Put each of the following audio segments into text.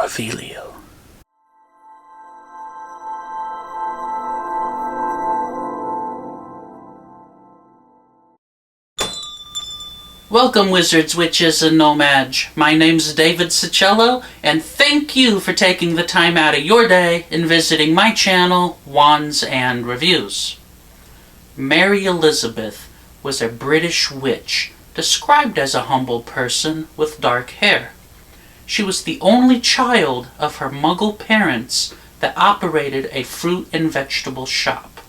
Avilio. Welcome, wizards, witches, and nomads. My name's David Syczylo, and thank you for taking the time out of your day and visiting my channel, Wands and Reviews. Mary Elizabeth was a British witch, described as a humble person with dark hair. She was the only child of her Muggle parents that operated a fruit and vegetable shop.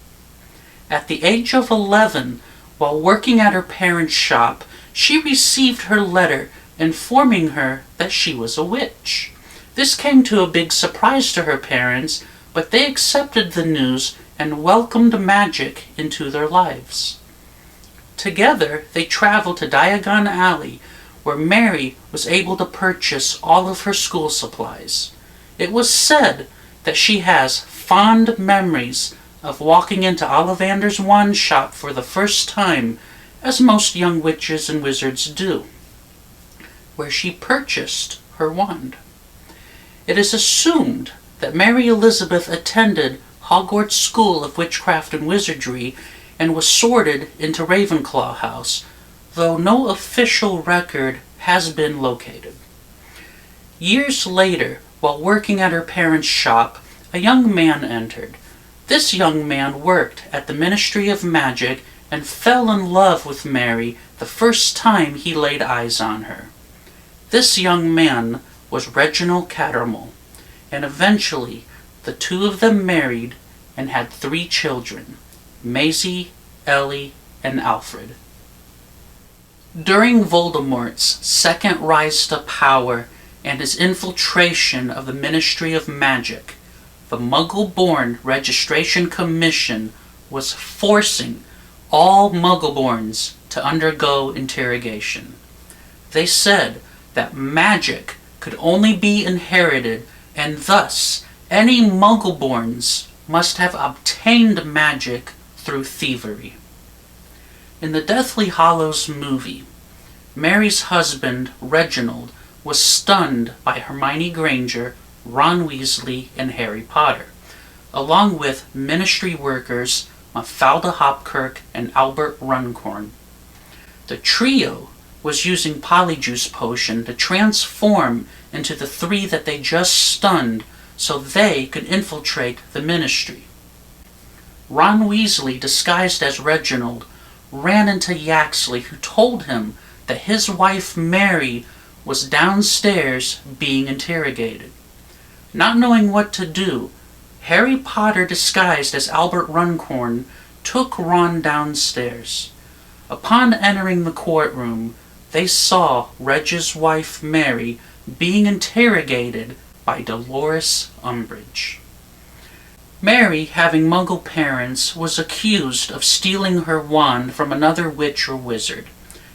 At the age of 11, while working at her parents' shop, she received her letter informing her that she was a witch. This came to a big surprise to her parents, but they accepted the news and welcomed magic into their lives. Together, they traveled to Diagon Alley, where Mary was able to purchase all of her school supplies. It was said that she has fond memories of walking into Ollivander's wand shop for the first time, as most young witches and wizards do, where she purchased her wand. It is assumed that Mary Elizabeth attended Hogwarts School of Witchcraft and Wizardry and was sorted into Ravenclaw House, though no official record has been located. Years later, while working at her parents' shop, a young man entered. This young man worked at the Ministry of Magic and fell in love with Mary the first time he laid eyes on her. This young man was Reginald Cattermole, and eventually the two of them married and had 3 children, Maisie, Ellie, and Alfred. During Voldemort's second rise to power and his infiltration of the Ministry of Magic, the Muggle-Born Registration Commission was forcing all Muggle-Borns to undergo interrogation. They said that magic could only be inherited, and thus any Muggle-Borns must have obtained magic through thievery. In the Deathly Hallows movie, Mary's husband, Reginald, was stunned by Hermione Granger, Ron Weasley, and Harry Potter, along with ministry workers Mafalda Hopkirk and Albert Runcorn. The trio was using Polyjuice Potion to transform into the 3 that they just stunned so they could infiltrate the ministry. Ron Weasley, disguised as Reginald, ran into Yaxley, who told him that his wife Mary was downstairs being interrogated. Not knowing what to do, Harry Potter, disguised as Albert Runcorn, took Ron downstairs. Upon entering the courtroom, they saw Reg's wife Mary being interrogated by Dolores Umbridge. Mary, having Muggle parents, was accused of stealing her wand from another witch or wizard.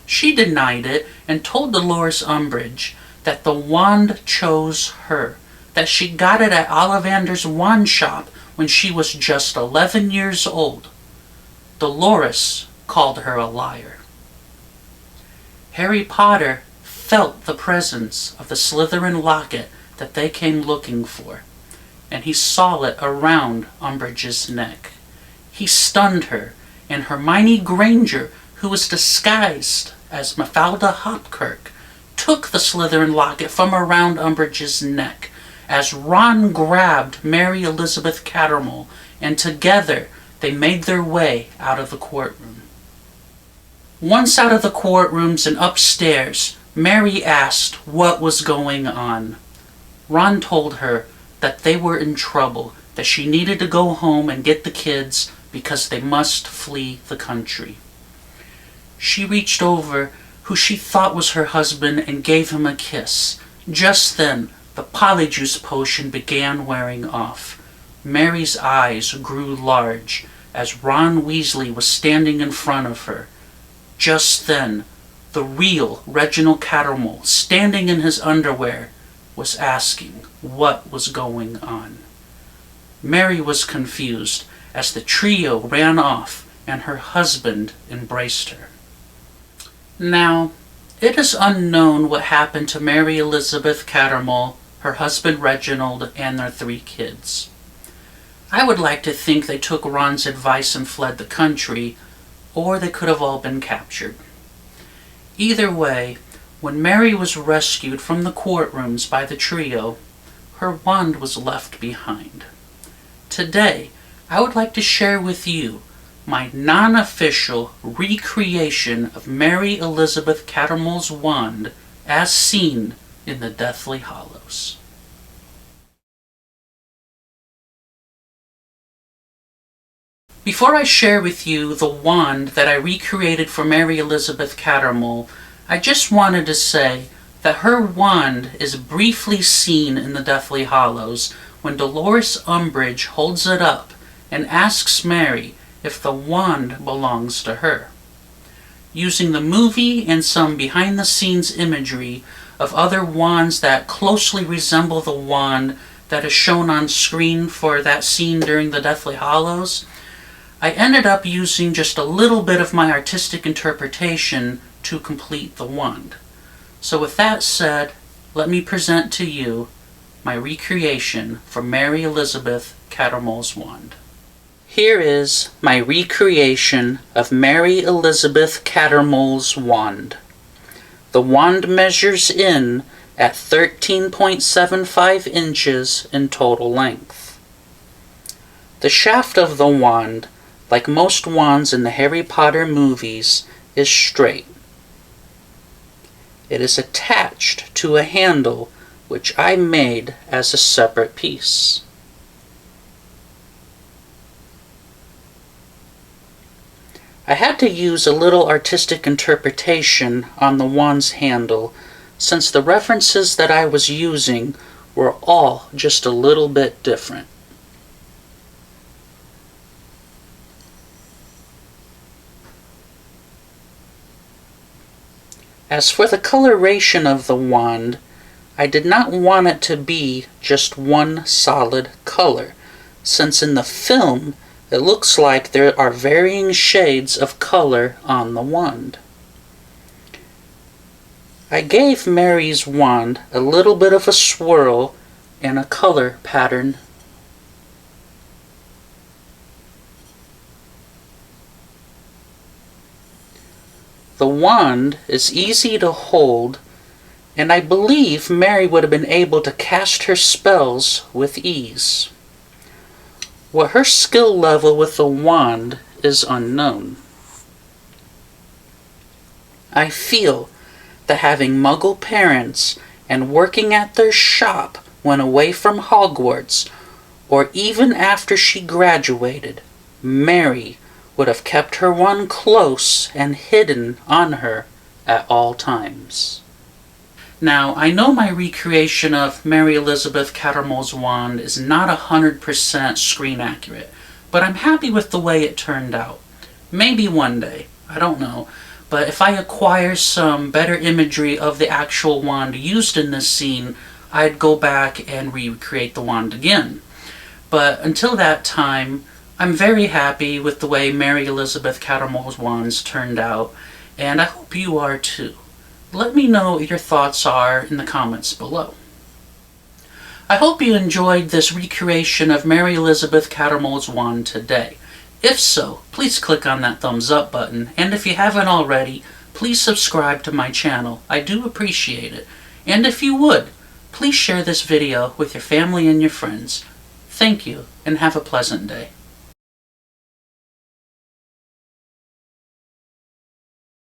She denied it and told Dolores Umbridge that the wand chose her, that she got it at Ollivander's wand shop when she was just 11 years old. Dolores called her a liar. Harry Potter felt the presence of the Slytherin locket that they came looking for, and he saw it around Umbridge's neck. He stunned her, and Hermione Granger, who was disguised as Mafalda Hopkirk, took the Slytherin locket from around Umbridge's neck, as Ron grabbed Mary Elizabeth Cattermole, and together they made their way out of the courtroom. Once out of the courtrooms and upstairs, Mary asked what was going on. Ron told her that they were in trouble, that she needed to go home and get the kids because they must flee the country. She reached over who she thought was her husband and gave him a kiss. Just then, the Polyjuice Potion began wearing off. Mary's eyes grew large as Ron Weasley was standing in front of her. Just then, the real Reginald Cattermole, standing in his underwear, was asking what was going on. Mary was confused as the trio ran off and her husband embraced her. Now, it is unknown what happened to Mary Elizabeth Cattermole, her husband Reginald, and their 3 kids. I would like to think they took Ron's advice and fled the country, or they could have all been captured. Either way, when Mary was rescued from the courtrooms by the trio, her wand was left behind. Today, I would like to share with you my non-official recreation of Mary Elizabeth Cattermole's wand as seen in the Deathly Hallows. Before I share with you the wand that I recreated for Mary Elizabeth Cattermole, I just wanted to say that her wand is briefly seen in the Deathly Hallows when Dolores Umbridge holds it up and asks Mary if the wand belongs to her. Using the movie and some behind-the-scenes imagery of other wands that closely resemble the wand that is shown on screen for that scene during the Deathly Hallows, I ended up using just a little bit of my artistic interpretation to complete the wand. So with that said, let me present to you my recreation for Mary Elizabeth Cattermole's wand. Here is my recreation of Mary Elizabeth Cattermole's wand. The wand measures in at 13.75 inches in total length. The shaft of the wand, like most wands in the Harry Potter movies, is straight. It is attached to a handle which I made as a separate piece. I had to use a little artistic interpretation on the wand's handle since the references that I was using were all just a little bit different. As for the coloration of the wand, I did not want it to be just one solid color, since in the film it looks like there are varying shades of color on the wand. I gave Mary's wand a little bit of a swirl and a color pattern. The wand is easy to hold, and I believe Mary would have been able to cast her spells with ease. What her skill level with the wand is unknown. I feel that having Muggle parents and working at their shop when away from Hogwarts, or even after she graduated, Mary would have kept her wand close and hidden on her at all times. Now, I know my recreation of Mary Elizabeth Cattermole's wand is not 100% screen accurate, but I'm happy with the way it turned out. Maybe one day, I don't know, but if I acquire some better imagery of the actual wand used in this scene, I'd go back and recreate the wand again. But until that time, I'm very happy with the way Mary Elizabeth Cattermole's wands turned out, and I hope you are too. Let me know what your thoughts are in the comments below. I hope you enjoyed this recreation of Mary Elizabeth Cattermole's wand today. If so, please click on that thumbs up button, and if you haven't already, please subscribe to my channel. I do appreciate it. And if you would, please share this video with your family and your friends. Thank you, and have a pleasant day.